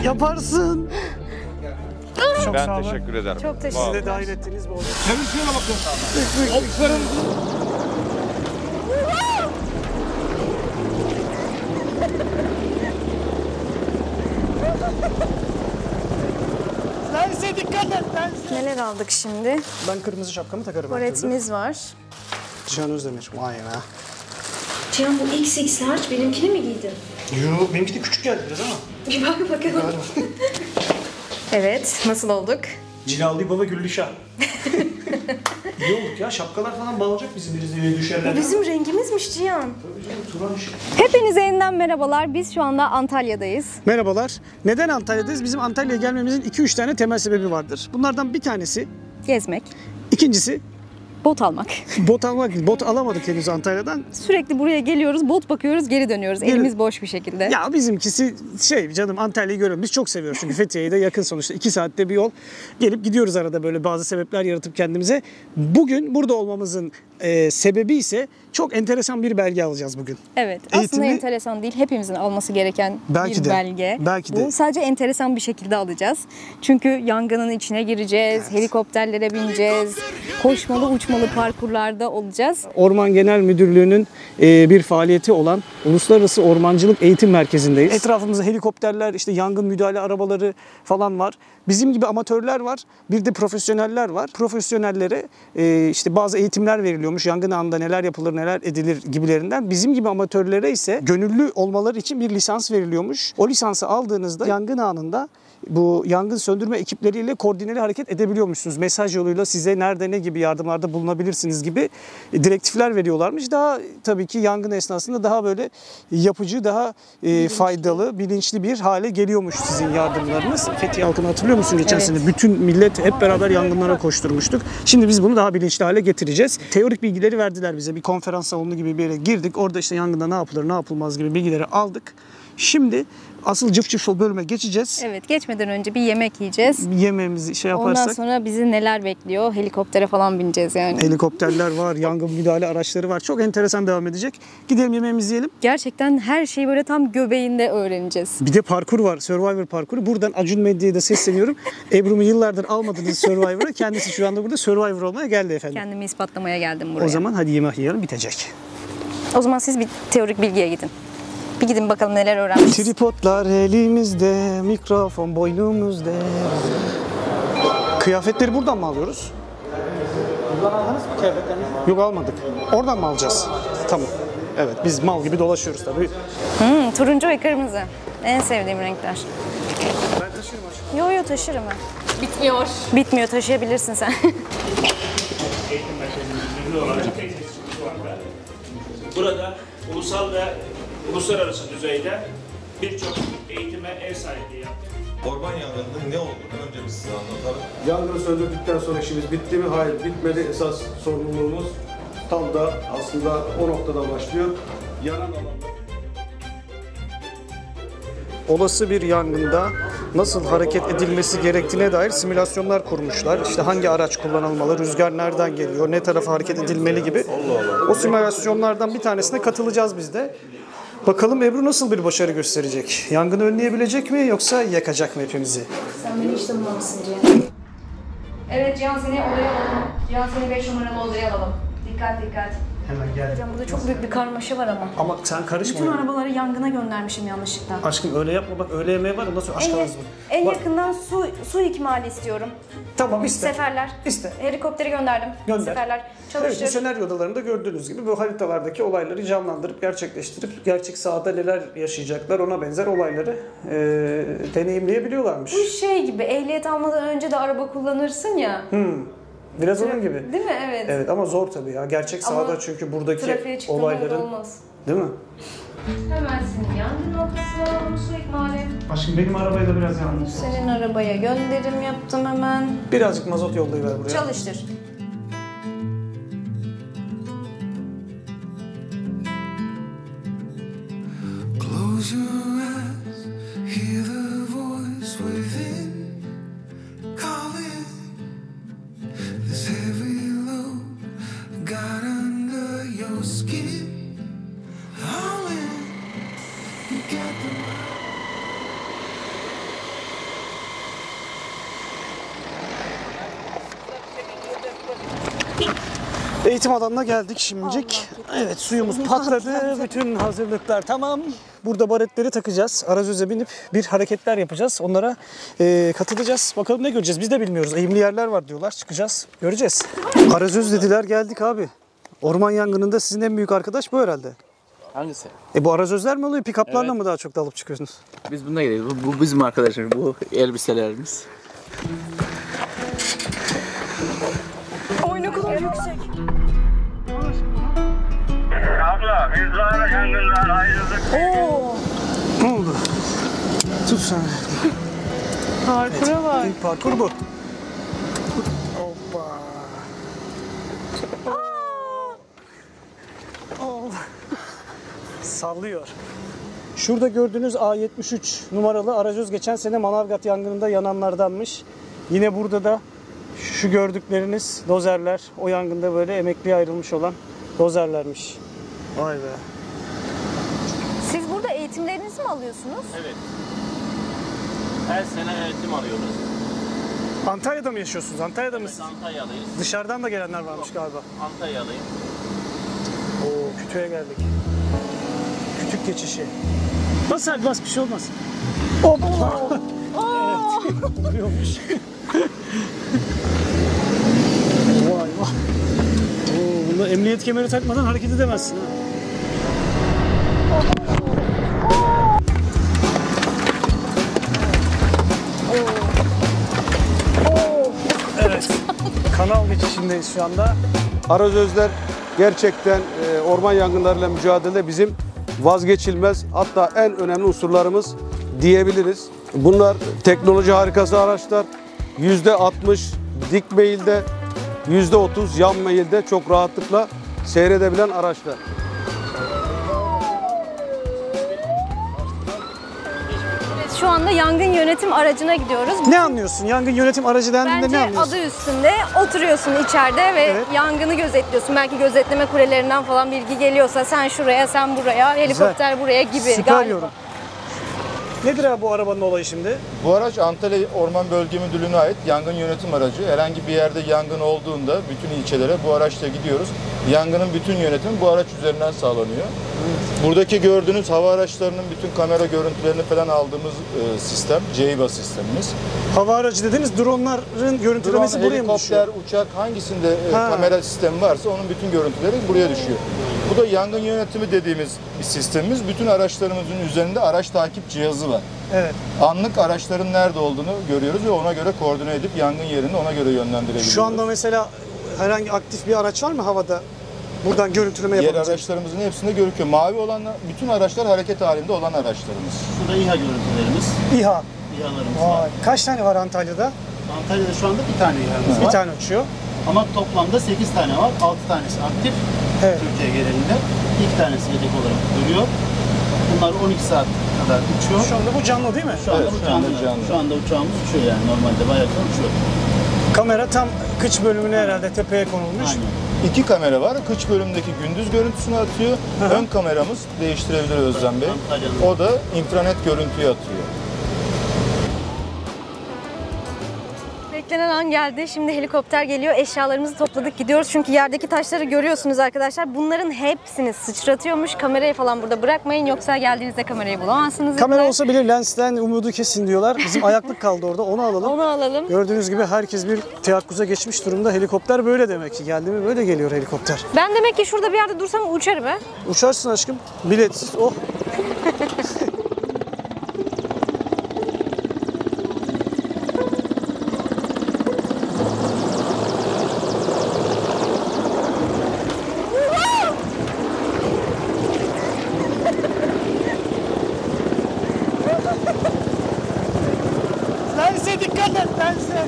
Yaparsın. Çok Ben sağ olun. teşekkür ederim. Çok teşekkür Sizi de ederim. dahil ettiniz bu arada. Temizliğine bakın. Okların. Lense dikkat et lense. Neler aldık şimdi? Ben kırmızı şapkamı takarım. her türlü. Baretimiz var. Cihan Özdemir. Vay be. Cihan bu XX large benimkini mi giydin? Yo, benimki de küçük geldi biraz ama. Bir bak bakalım. Evet, nasıl olduk? Cilaldi Baba Güllüşah. İyi olduk ya. Şapkalar falan bağlayacak bizim Rize'ye düşerler. Bu bizim rengimizmiş Cihan. Turan ışık. Hepinize yeniden merhabalar. Biz şu anda Antalya'dayız. Merhabalar. Neden Antalya'dayız? Bizim Antalya'ya gelmemizin 2-3 tane temel sebebi vardır. Bunlardan bir tanesi, Gezmek, ikincisi bot almak. bot almak. Bot alamadık henüz Antalya'dan. Sürekli buraya geliyoruz, bot bakıyoruz, geri dönüyoruz. Elimiz boş bir şekilde. Ya bizimkisi canım Antalya'yı görüyorum. Biz çok seviyoruz çünkü Fethiye'ye de yakın sonuçta. 2 saatte bir yol. Gelip gidiyoruz arada böyle bazı sebepler yaratıp kendimize. Bugün burada olmamızın sebebi ise çok enteresan bir belge alacağız bugün. Evet, aslında Eğitimi- enteresan değil. Hepimizin alması gereken Belki bir de, belge. belki Bu de. sadece enteresan bir şekilde alacağız. Çünkü yangının içine gireceğiz, helikopterlere bineceğiz, koşmalı uçmalı parkurlarda olacağız. Orman Genel Müdürlüğü'nün bir faaliyeti olan Uluslararası Ormancılık Eğitim Merkezi'ndeyiz. Etrafımızda helikopterler, işte yangın müdahale arabaları falan var. Bizim gibi amatörler var, bir de profesyoneller var. Profesyonellere işte bazı eğitimler veriliyormuş. Yangın anında neler yapılır, neler edilir gibilerinden. Bizim gibi amatörlere ise gönüllü olmaları için bir lisans veriliyormuş. O lisansı aldığınızda yangın anında bu yangın söndürme ekipleriyle koordineli hareket edebiliyormuşsunuz. Mesaj yoluyla size nerede ne gibi yardımlarda bulunabilirsiniz gibi direktifler veriyorlarmış. Daha tabii ki yangın esnasında daha böyle yapıcı, daha faydalı, bilinçli bir hale geliyormuş sizin yardımlarınız. Fethiye halkını hatırlıyor musun geçen Evet. sene? Bütün millet hep beraber yangınlara koşturmuştuk. Şimdi biz bunu daha bilinçli hale getireceğiz. Teorik bilgileri verdiler bize. Bir konferans salonu gibi bir yere girdik. Orada işte yangında ne yapılır, ne yapılmaz gibi bilgileri aldık. Şimdi asıl cıf cıf bölüme geçeceğiz. Evet, geçmeden önce bir yemek yiyeceğiz. Yemeğimizi Ondan yaparsak. sonra bizi neler bekliyor? Helikoptere falan bineceğiz yani. Helikopterler var, yangın müdahale araçları var. Çok enteresan devam edecek. Gidelim yemeğimizi yiyelim. Gerçekten her şeyi böyle tam göbeğinde öğreneceğiz. Bir de parkur var, Survivor parkuru. Buradan Acun Medya'ya da sesleniyorum. Ebru'mu yıllardır almadınız Survivor'a. Kendisi şu anda burada Survivor olmaya geldi efendim. Kendimi ispatlamaya geldim buraya. O zaman hadi yemek yiyelim, bitecek. O zaman siz bir teorik bilgiye gidin. Bir gidin bakalım neler öğrenmişiz. Tripodlar elimizde, mikrofon boynumuzda. Kıyafetleri buradan mı alıyoruz? Buradan aldınız mı kıyafetlerini? Yok almadık. Oradan mı alacağız? Tamam. Evet biz mal gibi dolaşıyoruz tabii. Turuncu ve kırmızı. En sevdiğim renkler. Ben taşıyorum aşkım. Yo taşırım ben. Bitmiyor. Bitmiyor, taşıyabilirsin sen. Burada ulusal ve uluslararası düzeyde birçok eğitime ev sahipliği yaptık. Orman yangınının ne olduğunu önce biz size anlatalım. Yangını söndürdükten sonra işimiz bitti mi? Hayır, bitmedi. Esas sorumluluğumuz tam da aslında o noktada başlıyor. Yanan alanda. Olası bir yangında nasıl hareket edilmesi gerektiğine dair simülasyonlar kurmuşlar. İşte hangi araç kullanılmalı, rüzgar nereden geliyor, ne tarafa hareket edilmeli gibi. O simülasyonlardan bir tanesine katılacağız biz de. Bakalım Ebru nasıl bir başarı gösterecek? Yangını önleyebilecek mi yoksa yakacak mı hepimizi? Sen beni hiç tanımamışsın Cihan. Evet Cihan, seni odaya alalım. Cihan, seni 5 numaralı odaya alalım. Dikkat dikkat. Hemen gel. Hocam burada çok büyük bir karmaşa var ama. Ama sen karışma. Bütün arabaları yangına göndermişim yanlışlıkla. Aşkım öyle yapma, bak öğle yemeği var ondan sonra aşk ağzı mı? En Bak, yakından su ikmali istiyorum. Tamam iste. Seferler. İste. Helikopteri gönderdim. Gönder. Seferler. Evet, Çalıştır. bu senaryo odalarında gördüğünüz gibi bu haritalardaki olayları canlandırıp gerçekleştirip gerçek sahada neler yaşayacaklar ona benzer olayları deneyimleyebiliyorlarmış. Bu şey gibi, ehliyet almadan önce de araba kullanırsın ya. Biraz onun gibi. Değil mi? Evet. Evet ama zor tabii ya. Gerçek Ama sahada çünkü buradaki Trafiğe çıktığında öyle olayların, olmaz. değil mi? Hemen senin yangın noktasına alalım, su ikmali. Aşkım benim arabaya da biraz yanlış. Senin arabaya gönderim yaptım hemen. Birazcık mazot yollayıver buraya. Çalıştır. Close your eyes, hear the voice within calling. This heavy load got under your skin. All in, you got the Eğitim alanına geldik şimdicik. Evet, suyumuz patladı. Bütün hazırlıklar tamam. Burada baretleri takacağız. Arazöze binip bir hareketler yapacağız. Onlara katılacağız. Bakalım ne göreceğiz. Biz de bilmiyoruz. Eğimli yerler var diyorlar. Çıkacağız. Göreceğiz. Arazöz dediler, geldik abi. Orman yangınında sizin en büyük arkadaş bu herhalde. Hangisi? Bu arazözler mi oluyor? Pikaplarla mı daha çok dalıp çıkıyorsunuz? Biz bununla gidiyoruz. Bu bizim arkadaşımız. Bu elbiselerimiz. Oy ne kadar yüksek. Abla biz daha yangından ayrıldık. Ne oldu? Tut sen. Parkura bak. İlk parkur bu. Hoppa. Oh. Sallıyor. Şurada gördüğünüz A73 numaralı arazöz geçen sene Manavgat yangınında yananlardanmış. Yine burada da şu gördükleriniz dozerler, o yangında böyle emekliye ayrılmış olan dozerlermiş. Vay be. Siz burada eğitimlerinizi mi alıyorsunuz? Evet. Her sene eğitim alıyoruz. Antalya'da mı yaşıyorsunuz? Antalya'da mısınız? Antalyalıyız. Dışarıdan da gelenler varmış galiba. Antalyalıyım. Oo, Kütük'e geldik. Kütük geçişi. Bas abi bas, bir şey olmaz. Hoppa. Evet. Oluyormuş. Vay vay. Oo, bunda emniyet kemeri takmadan hareket edemezsin ha. Evet. Kanal geçişindeyiz şu anda. Arazözler gerçekten orman yangınlarıyla mücadelede bizim vazgeçilmez, hatta en önemli unsurlarımız diyebiliriz. Bunlar teknoloji harikası araçlar. %60 dik meyilde, %30 yan meyilde çok rahatlıkla seyredebilen araçlar. Evet, şu anda yangın yönetim aracına gidiyoruz. Ne anlıyorsun? Yangın yönetim aracı dendiğinde Bence ne anlıyorsun? adı üstünde oturuyorsun içeride ve Evet. yangını gözetliyorsun. Belki gözetleme kulelerinden falan bilgi geliyorsa sen şuraya, sen buraya, helikopter buraya gibi. Süper galiba. yorum. Nedir abi bu arabanın olayı şimdi? Bu araç Antalya Orman Bölge Müdürlüğü'ne ait yangın yönetim aracı. Herhangi bir yerde yangın olduğunda bütün ilçelere bu araçla gidiyoruz. Yangının bütün yönetimi bu araç üzerinden sağlanıyor. Buradaki gördüğünüz hava araçlarının bütün kamera görüntülerini falan aldığımız sistem, CEIBA sistemimiz. Hava aracı dediniz, dronların görüntülemesi Drone, buraya mı düşüyor? helikopter, uçak hangisinde Ha. kamera sistemi varsa onun bütün görüntüleri buraya düşüyor. Bu da yangın yönetimi dediğimiz bir sistemimiz. Bütün araçlarımızın üzerinde araç takip cihazı var. Evet. Anlık araçların nerede olduğunu görüyoruz ve ona göre koordine edip yangın yerini ona göre yönlendirebiliyoruz. Şu anda mesela herhangi aktif bir araç var mı havada? Buradan görüntüleme Diğer yapabilecek. araçlarımızın hepsinde görüküyor. Mavi olan bütün araçlar hareket halinde olan araçlarımız. Şurada İHA görüntülerimiz. İHA. İHA'larımız var. Vay. Kaç tane var Antalya'da? Antalya'da şu anda bir tane İHA'mız Bir var. tane uçuyor. Ama toplamda 8 tane var. 6 tanesi aktif. Evet. Türkiye genelinde. 2 tanesi yedek olarak duruyor. Bunlar 12 saat kadar uçuyor. Şu anda bu canlı değil mi? Şu anda Evet, bu şu anda canlı. canlı. Şu anda uçağımız uçuyor yani normalde bayağı uçuyor. Kamera tam kıç bölümüne herhalde tepeye konulmuş. Aynen. 2 kamera var. Kıç bölümdeki gündüz görüntüsünü atıyor. Ön kameramız değiştirebilir Özlem Bey. Antalya'nın. O da infranet görüntüyü atıyor. Beklenen an geldi. Şimdi helikopter geliyor. Eşyalarımızı topladık gidiyoruz. Çünkü yerdeki taşları görüyorsunuz arkadaşlar. Bunların hepsini sıçratıyormuş. Kamerayı falan burada bırakmayın. Yoksa geldiğinizde kamerayı bulamazsınız. Kamera dediler. olsa bile lensten umudu kesin diyorlar. Bizim ayaklık kaldı orada, onu alalım. Onu alalım. Gördüğünüz gibi herkes bir teyakkuza geçmiş durumda. Helikopter böyle demek ki. Geldi mi böyle geliyor helikopter. Ben demek ki şurada bir yerde dursam uçarım ha. Uçarsın aşkım. Biletsiz. Oh. Lense dikkat et, lense.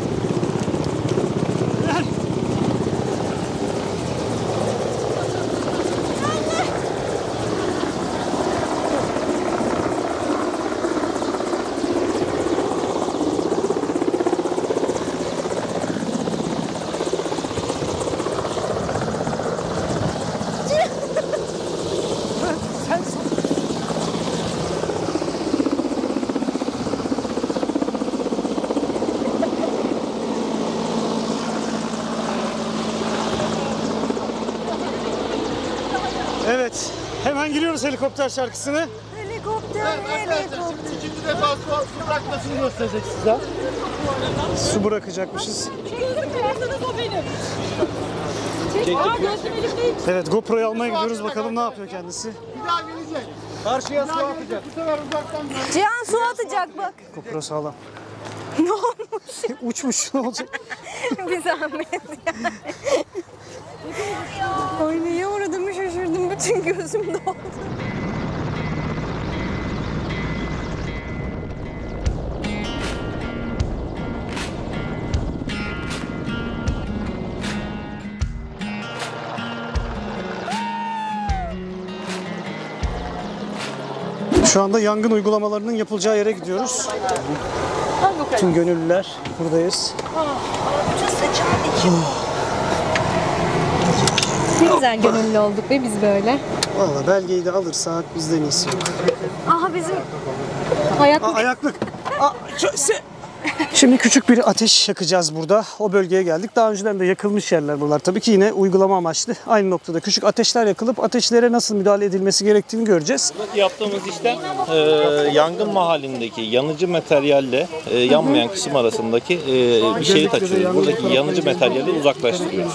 Hemen giriyoruz helikopter şarkısını. Helikopter, helikopter. İkinci defa su bırakmasını gösterecek size. Su bırakacakmışız. O benim. Evet, GoPro'yu almaya gidiyoruz. Bakalım ne yapıyor kendisi. Bir daha gelecek. Karşıya su atacak. Bu sefer uzaktan dön. Cihan su atacak bak. GoPro sağlam. Ne olmuş? Uçmuş, ne olacak? Bir zahmet yani. Ay neye uğradığımı şaşırdım. Bütün gözüm doldu. Şu anda yangın uygulamalarının yapılacağı yere gidiyoruz. Tüm gönüllüler buradayız. Ne güzel gönüllü olduk ve biz böyle. Vallahi belgeyi de alırsak bizden iyisi yok. Aha bizim ayaklık. Ayaklık. Şimdi küçük bir ateş yakacağız burada. O bölgeye geldik. Daha önceden de yakılmış yerler buralar. Tabii ki yine uygulama amaçlı. Aynı noktada küçük ateşler yakılıp ateşlere nasıl müdahale edilmesi gerektiğini göreceğiz. Yaptığımız işlem yangın mahallindeki yanıcı materyalle yanmayan kısım arasındaki bir şerit açıyoruz. Buradaki yanıcı materyali uzaklaştırıyoruz.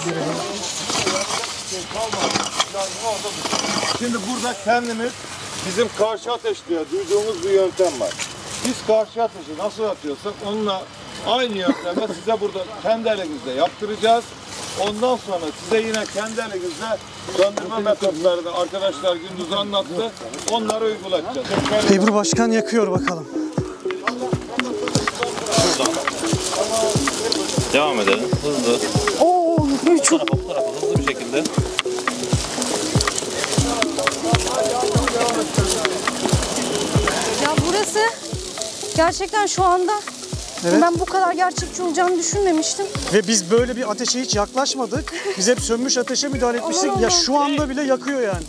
Şimdi burada kendimiz bizim karşı ateş diye duyduğumuz bir yöntem var. Biz karşı ateşi nasıl atıyorsak onunla aynı yöntemle size burada kendi elimizde yaptıracağız. Ondan sonra size yine kendi elimizde söndürme metotlarını arkadaşlar gündüz anlattı. Onları uygulayacağız. Ebru Başkan yakıyor bakalım. Buradan devam edelim. Hızlı. Bu tarafa hızlı bir şekilde. Ya burası gerçekten şu anda Evet. ben bu kadar gerçekçi olacağını düşünmemiştim. Ve biz böyle bir ateşe hiç yaklaşmadık. Biz hep sönmüş ateşe müdahale etmiştik. Aman Ya Allah'ım. şu anda bile yakıyor yani.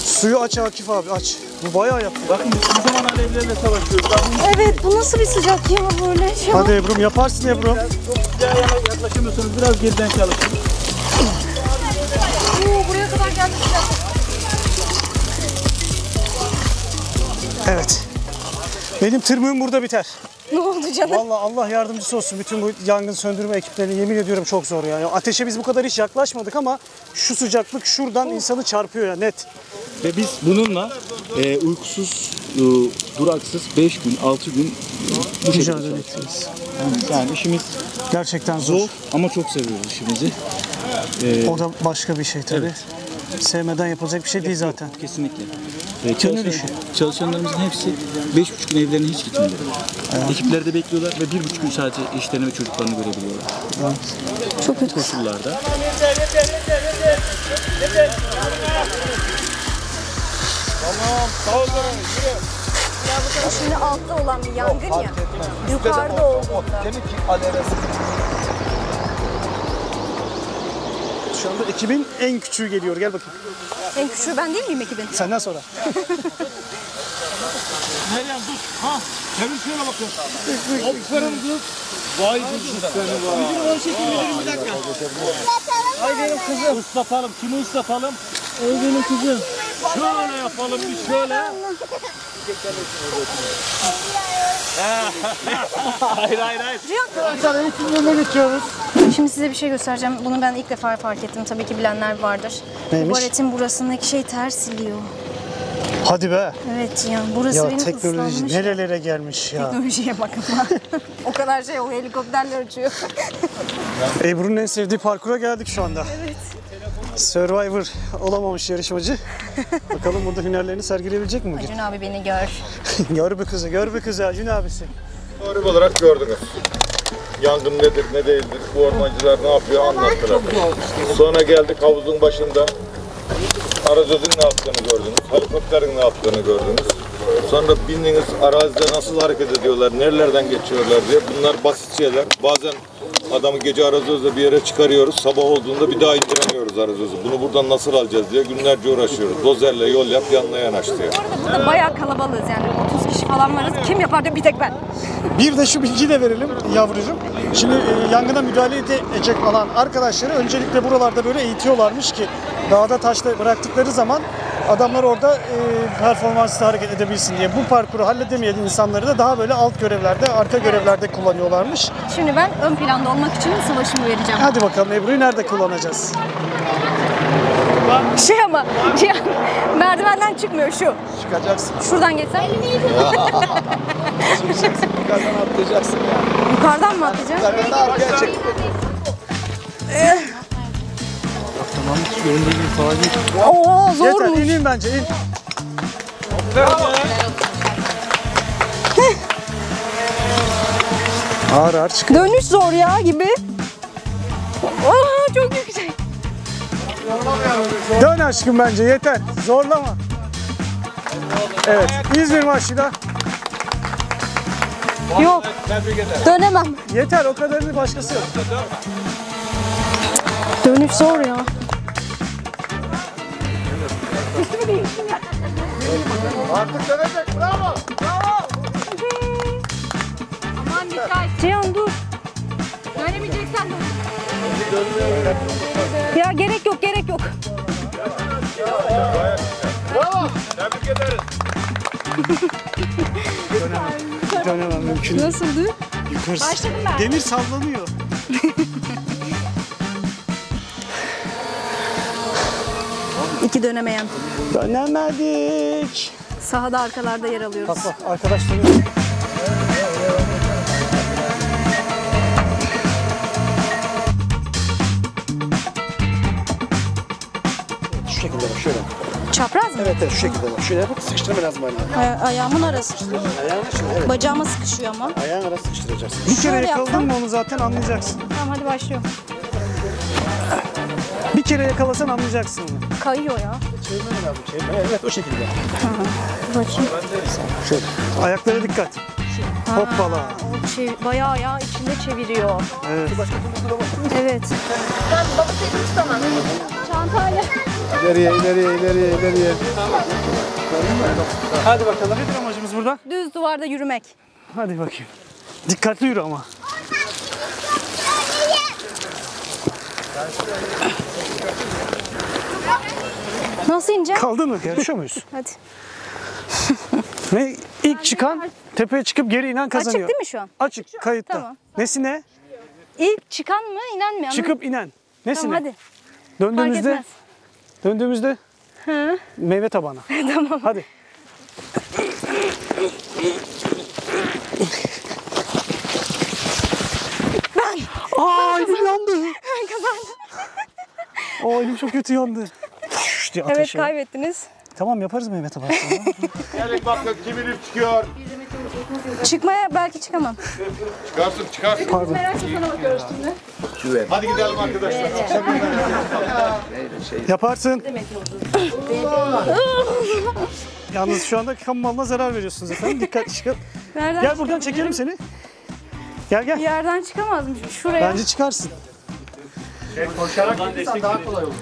Suyu aç Akif abi, aç. Bu bayağı yaktı. Bakın biz bu zaman alevlerle savaşıyoruz. Evet, bu nasıl bir sıcak ya böyle? Hadi Ebru'm, yaparsın Ebru'm. Yaklaşamıyorsanız biraz geriden çalışın. Buraya kadar geldi sıcak. Evet. Benim tırmığım burada biter. Ne oldu canım? Vallahi Allah yardımcısı olsun bütün bu yangın söndürme ekiplerine, yemin ediyorum çok zor ya. Ateşe biz bu kadar hiç yaklaşmadık ama şu sıcaklık şuradan insanı çarpıyor ya, net. Ve biz bununla uykusuz, duraksız 5 gün, 6 gün bu şekilde Mücadele ettiniz. Yani işimiz gerçekten zor ama çok seviyoruz işimizi. O da başka bir şey tabii. Sevmeden yapılacak bir şey değil zaten. Kesinlikle. Gönül işi. Çalışanlarımızın hepsi 5,5 gün evlerine hiç gitmiyor. Ekiplerde bekliyorlar ve 1,5 gün sadece eşlerini ve çocuklarını görebiliyorlar. Çok kötü koşullarda. Tamam, sağ ol. Ya bu tabii şimdi altta olan bir yangın ya. Yukarıda olduğunda. Demek ki alevesi. Şu anda ekibin en küçüğü geliyor. Gel bakayım. En küçüğü ben değil miyim ekibin? Senden sonra. Meryem dur. Ha. Çevir şöyle bakın. Aferin kız. Vay kızım seni var. Onu çekebilirim bir dakika. Ay benim kızım. Islatalım. Kimi ıslatalım? Ay benim kızım. Şöyle yapalım bir şöyle. Hayır hayır hayır. Arkadaşlar eğitimlerine geçiyoruz. Şimdi size bir şey göstereceğim. Bunu ben ilk defa fark ettim. Tabii ki bilenler vardır. Neymiş? Bu baletin burasındaki şey ters siliyor. Hadi be. Evet ya burası Ya benim teknoloji ıslanmış. nerelere gelmiş ya. Teknolojiye bakın. O kadar şey o helikopterle uçuyor. Ebru'nun en sevdiği parkura geldik şu anda. Evet. Survivor olamamış yarışmacı. Bakalım burada hünerlerini sergileyebilecek mi bugün? Acun abi beni gör. Gör be kızı, gör be kızı Acun abisi. Tarif olarak gördünüz. Yangın nedir, ne değildir, bu ormancılar ne yapıyor anlattılar. Sonra geldik havuzun başında. Arazözün ne yaptığını gördünüz, helikopterin ne yaptığını gördünüz. Sonra bindiğiniz arazide nasıl hareket ediyorlar, nerelerden geçiyorlar diye. Bunlar basit şeyler. Bazen adamı gece arazözle bir yere çıkarıyoruz, sabah olduğunda bir daha indiremiyoruz arazözü. Bunu buradan nasıl alacağız diye günlerce uğraşıyoruz. Dozerle yol yap, yanına yanaş diye. Burada bayağı kalabalığız yani 30 kişi falan varız. Kim yapar diyor bir tek ben. Bir de şu bilgiyi de verelim yavrucuğum. Şimdi yangına müdahale edecek olan arkadaşları öncelikle buralarda böyle eğitiyorlarmış ki dağda taşla bıraktıkları zaman adamlar orada performanslı hareket edebilsin diye. Bu parkuru halledemeyen insanları da daha böyle alt görevlerde, arka görevlerde kullanıyorlarmış. Şimdi ben ön planda olmak için savaşımı vereceğim. Hadi bakalım Ebru'yu nerede kullanacağız? Ama merdivenden çıkmıyor şu. Çıkacaksın. Şuradan geçsem. Yukarıdan atlayacaksın ya. Yukarıdan mı atlayacağım? Yukarıdan da arkaya çek. Tamam, hiç yönünde gibi falan değil. Oo, zormuş. Yeter, ineyim bence, in. Ağır ağır çık. Dönüş zor ya gibi. Aa, çok yüksek. Dön aşkım bence, yeter. Zorlama. Evet, İzmir maçıyla. Yok, dönemem. Yeter, o kadarını başkası yok. Dönüş zor ya. Artık dönecek. Bravo. Bravo. Aman dikkat. Cihan dur. Dönemeyeceksen dur. Ya gerek yok, gerek yok. Bravo. Tebrik ederiz. Dönemem, mümkün değil. Nasıldı? Yukarısı. Başladım ben. Demir sallanıyor. İki dönemeyen. Dönemedik. Sahada arkalarda yer alıyoruz. Bak bak, arkadaşlarım. Şu şekilde bak şöyle. Çapraz mı? Evet evet şu şekilde bak. Şöyle yapıp sıkıştırma lazım ayağını. Ayağımın arası. Ayağını şimdi evet. Bacağıma sıkışıyor ama. Ayağın arası sıkıştıracaksın. Bir kere Şöyle yakaladın yapsam. mı onu zaten anlayacaksın. Tamam hadi başlıyorum. Bir kere yakalasan anlayacaksın onu. Kayıyor ya. Çevirmen lazım. Çevirmen. Evet o şekilde. Bakayım. Şöyle. Ayaklara dikkat. Hoppala. O bayağı ya içinde çeviriyor. Evet. Evet. Çantayla. İleriye. Hadi bakalım. Nedir amacımız burada? Düz duvarda yürümek. Hadi bakayım. Dikkatli yürü ama. Nasıl ineceğim? Kaldın mı? Yarışıyor muyuz? Hadi. Ne? İlk çıkan tepeye çıkıp geri inen kazanıyor. Açık değil mi şu an? Açık, kayıtta. Tamam. Nesine? İlk çıkan mı inanmıyor? Çıkıp inen. Nesine? Tamam hadi. Döndüğümüzde, Fark döndüğümüzde Hı. meyve tabağına. Tamam. Hadi. Ben. Aa, elim yandı. Ben kazandım. Aa, elim çok kötü yandı. İşte Evet ateşe. kaybettiniz. Tamam, yaparız meyve tabağını. Gelin bakın kimin ip çıkıyor. Çıkmaya belki çıkamam. Çıkarsın. Pardon. Merak etme bakıyoruz şimdi. Hadi gidelim arkadaşlar. Yaparsın. Yalnız şu anda kamu malına zarar veriyorsunuz efendim. Dikkatli çıkın. Nereden Gel buradan çekelim seni. Gel Bir yerden çıkamazmış. Şuraya. Bence çıkarsın. Koşarak gitsen daha kolay olur.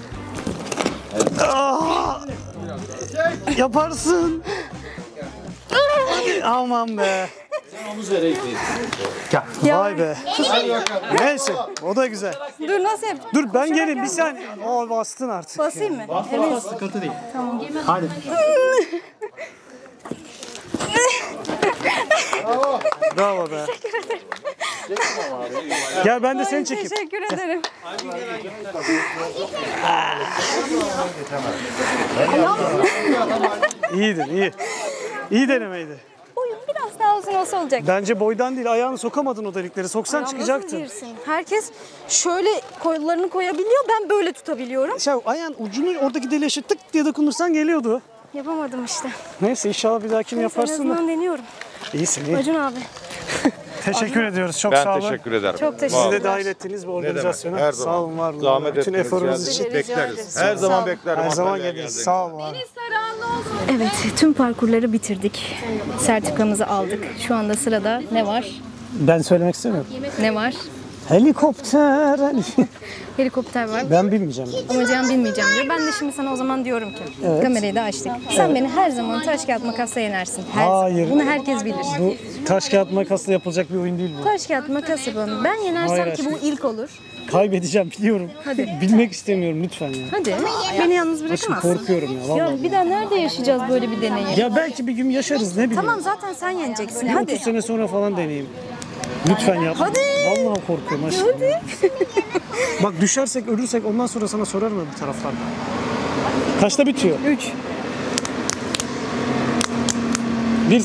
Yaparsın. Aman be. Vay be. Neyse, o da güzel. Dur nasıl yap? Dur ben geleyim bir saniye. Aa, bastın artık. Basayım mı? Bas, sıkıntı değil. Tamam. Hadi. Bravo be. Teşekkür ederim. Gel ben de seni Ay, çekeyim. teşekkür ederim. İyiydin, iyi. İyi denemeydi. Boyum biraz daha uzun olsa olacak. Bence boydan değil, ayağını sokamadın o delikleri. Soksan Ayağım çıkacaktın. nasıl girsin? Herkes şöyle kollarını koyabiliyor, ben böyle tutabiliyorum. Ayağın ucunu oradaki deliğe tık diye dokunursan geliyordu. Yapamadım işte. Neyse, inşallah bir dahakini En yaparsın da. azından deniyorum. İyisin, iyi. Acun abi. Teşekkür ediyoruz. Çok Ben sağ olun. teşekkür ederim. Çok Sizi teşekkürler. de dahil ettiğiniz bu organizasyona. Her zaman. Sağ olun, var olun. Zahmet Bütün ettiniz, eforunuz geldiniz. için. Bekleriz. Her Sağ zaman olun. beklerim. Her zaman Antalya'ya geliriz. geldiğiniz Sağ olun. var olun. Evet, tüm parkurları bitirdik. Sertifikamızı aldık. Şu anda sırada ne var? Ben söylemek istemiyorum. Ne var? Helikopter. Helikopter var. Ben bilmeyeceğim. Ama Cihan bilmeyeceğim diyor. Ben de şimdi sana o zaman diyorum ki, Evet. kamerayı da açtık. Sen beni her zaman taş kağıt makasla yenersin. Hayır. Bunu herkes bilir. Taş kağıt makasla yapılacak bir oyun değil bu. Taş kağıt makas yapalım. Ben yenersem Hayır ki bu aşkım. ilk olur. Kaybedeceğim biliyorum. Hadi. Bilmek istemiyorum lütfen ya. Hadi. Beni yalnız Aşkım bırakamazsın. korkuyorum ya vallahi. Ya bir daha nerede yaşayacağız böyle bir deneyi? Ya belki bir gün yaşarız ne bileyim. Tamam zaten sen yeneceksin. Bir Hadi. 30 sene sonra falan deneyeyim. Lütfen yapma. Hadi. Vallahi korkuyorum aşkım. Hadi. Bak düşersek ölürsek ondan sonra sana sorarım öbür taraflarda. Kaçta bitiyor? 3. 1-0.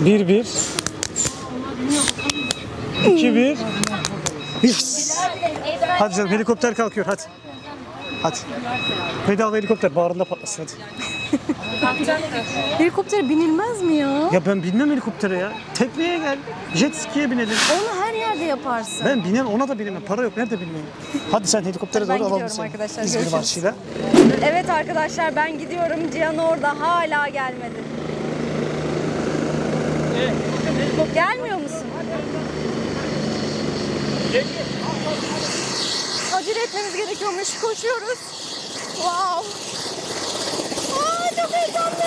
1-1. 2-1. Yes. Hadi canım helikopter kalkıyor hadi. Hadi. Bedava helikopter bağrında patlasın hadi. Helikoptere binilmez mi ya? Ya ben binmem helikoptere ya. Tekneye gel. Jet ski'ye binelim. Onu her yerde yaparsın. Ben binem ona da binemem. Para yok nerede bilmem. Hadi sen helikoptere Ben doğru alalım gidiyorum seni. arkadaşlar, İzmir görüşürüz. marşıyla. Evet arkadaşlar ben gidiyorum. Cihan orada hala gelmedi. Gelmiyor musun? Acele etmemiz gerekiyormuş. Koşuyoruz. Wow. Aa, çok heyecanlı.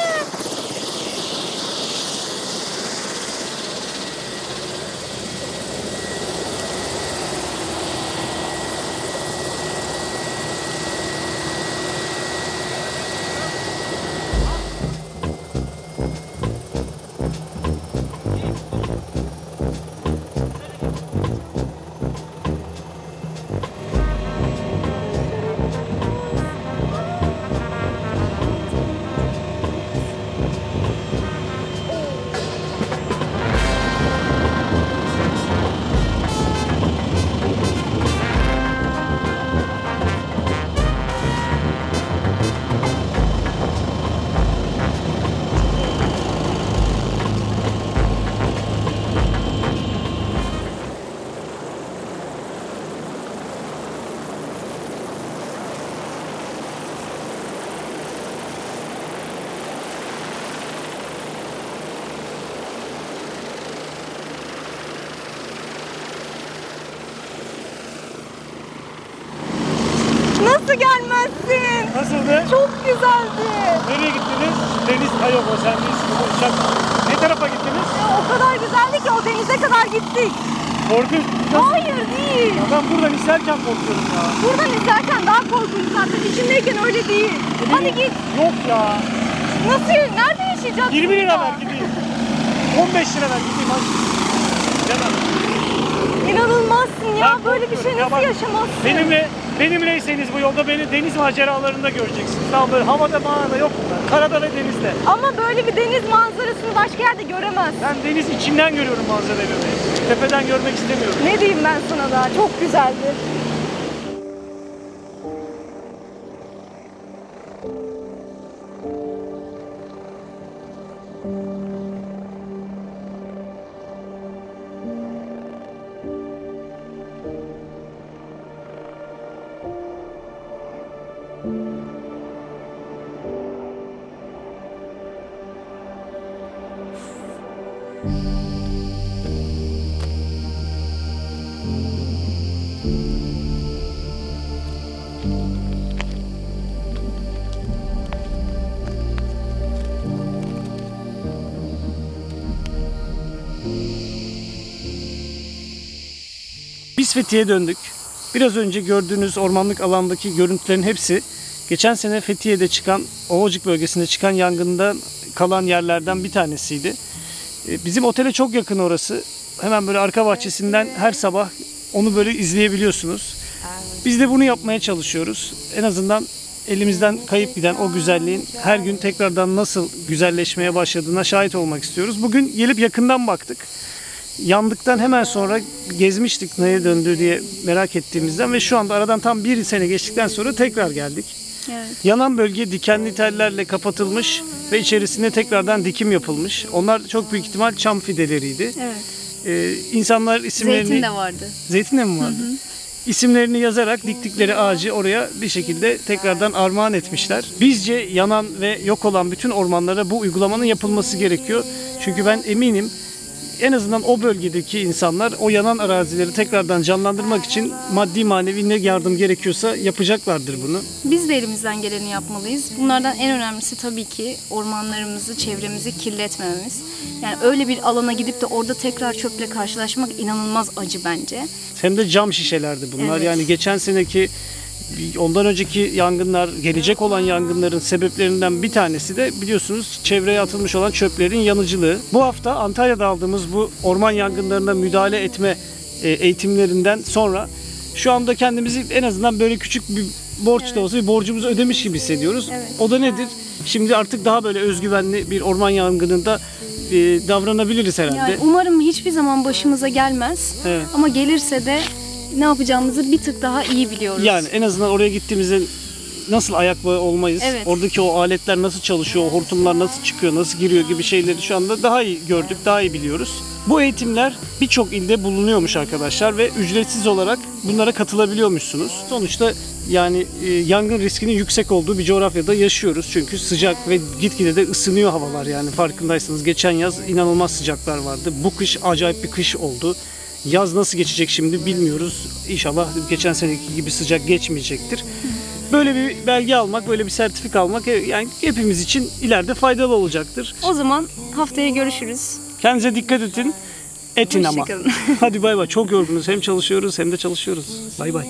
Nasıl gelmezsin? Nasıldı? Çok güzeldi. Nereye gittiniz? Deniz, hayır o sen değilsin. Uçak. Ne tarafa gittiniz? Ya, o kadar güzeldi ki o denize kadar gittik. Korkunç. Hayır değil. Ya ben buradan izlerken korkuyorum ya. Buradan izlerken daha korkunç zaten. İçindeyken öyle değil. Hadi git. Yok ya. Nasıl? Nerede yaşayacağız? 20 lira burada? ver gideyim. 15 lira ver gideyim hadi. Canım. İnanılmazsın ya. Ben Böyle bir şey korkuyorum. Ya nasıl bak, yaşamazsın? Benimleyseniz bu yolda beni deniz maceralarında göreceksiniz. Daha böyle havada mağarada yok bunlar. Karada ve denizde. Ama böyle bir deniz manzarasını başka yerde göremezsin. Ben deniz içinden görüyorum manzarayı. Tepeden görmek istemiyorum. Ne diyeyim ben sana daha? Çok güzeldi. Biz Fethiye'ye döndük. Biraz önce gördüğünüz ormanlık alandaki görüntülerin hepsi geçen sene Fethiye'de çıkan, Ovacık bölgesinde çıkan yangından kalan yerlerden bir tanesiydi. Bizim otele çok yakın orası. Hemen böyle arka bahçesinden her sabah onu böyle izleyebiliyorsunuz. Biz de bunu yapmaya çalışıyoruz. En azından elimizden kayıp giden o güzelliğin her gün tekrardan nasıl güzelleşmeye başladığına şahit olmak istiyoruz. Bugün gelip yakından baktık. Yandıktan hemen sonra gezmiştik neye döndü diye merak ettiğimizden ve şu anda aradan tam bir sene geçtikten sonra tekrar geldik. Evet. Yanan bölge dikenli tellerle kapatılmış ve içerisinde tekrardan dikim yapılmış. Onlar çok büyük ihtimal çam fideleriydi. Evet. İnsanlar isimlerini... Zeytin de vardı. Zeytin de mi vardı? Hı hı. İsimlerini yazarak diktikleri ağacı oraya bir şekilde tekrardan armağan etmişler. Bizce yanan ve yok olan bütün ormanlara bu uygulamanın yapılması gerekiyor. Çünkü ben eminim en azından o bölgedeki insanlar o yanan arazileri tekrardan canlandırmak için maddi manevi ne yardım gerekiyorsa yapacaklardır bunu. Biz de elimizden geleni yapmalıyız. Bunlardan en önemlisi tabii ki ormanlarımızı, çevremizi kirletmememiz. Yani öyle bir alana gidip de orada tekrar çöple karşılaşmak inanılmaz acı bence. Hem de cam şişelerdi bunlar. Evet. Yani geçen seneki, ondan önceki yangınlar, gelecek olan yangınların sebeplerinden bir tanesi de biliyorsunuz çevreye atılmış olan çöplerin yanıcılığı. Bu hafta Antalya'da aldığımız bu orman yangınlarına müdahale etme eğitimlerinden sonra şu anda kendimizi en azından böyle küçük bir borç da olsa bir borcumuzu ödemiş gibi hissediyoruz. Evet. O da nedir? Şimdi artık daha böyle özgüvenli bir orman yangınında davranabiliriz herhalde. Yani umarım hiçbir zaman başımıza gelmez. Evet. Ama gelirse de ne yapacağımızı bir tık daha iyi biliyoruz. Yani en azından oraya gittiğimizde nasıl ayak bağı olmayız, Evet. oradaki o aletler nasıl çalışıyor, o hortumlar nasıl çıkıyor, nasıl giriyor gibi şeyleri şu anda daha iyi gördük, daha iyi biliyoruz. Bu eğitimler birçok ilde bulunuyormuş arkadaşlar ve ücretsiz olarak bunlara katılabiliyormuşsunuz. Sonuçta yani yangın riskinin yüksek olduğu bir coğrafyada yaşıyoruz. Çünkü sıcak ve gitgide de ısınıyor havalar, yani farkındaysanız. Geçen yaz inanılmaz sıcaklar vardı. Bu kış acayip bir kış oldu. Yaz nasıl geçecek şimdi bilmiyoruz. İnşallah geçen seneki gibi sıcak geçmeyecektir. Böyle bir belge almak, böyle bir sertifika almak yani hepimiz için ileride faydalı olacaktır. O zaman haftaya görüşürüz. Kendinize dikkat edin. Etin ama. Hoşçakalın. Hadi bay bay. Çok yorgunuz. Hem çalışıyoruz hem de çalışıyoruz. Bay bay.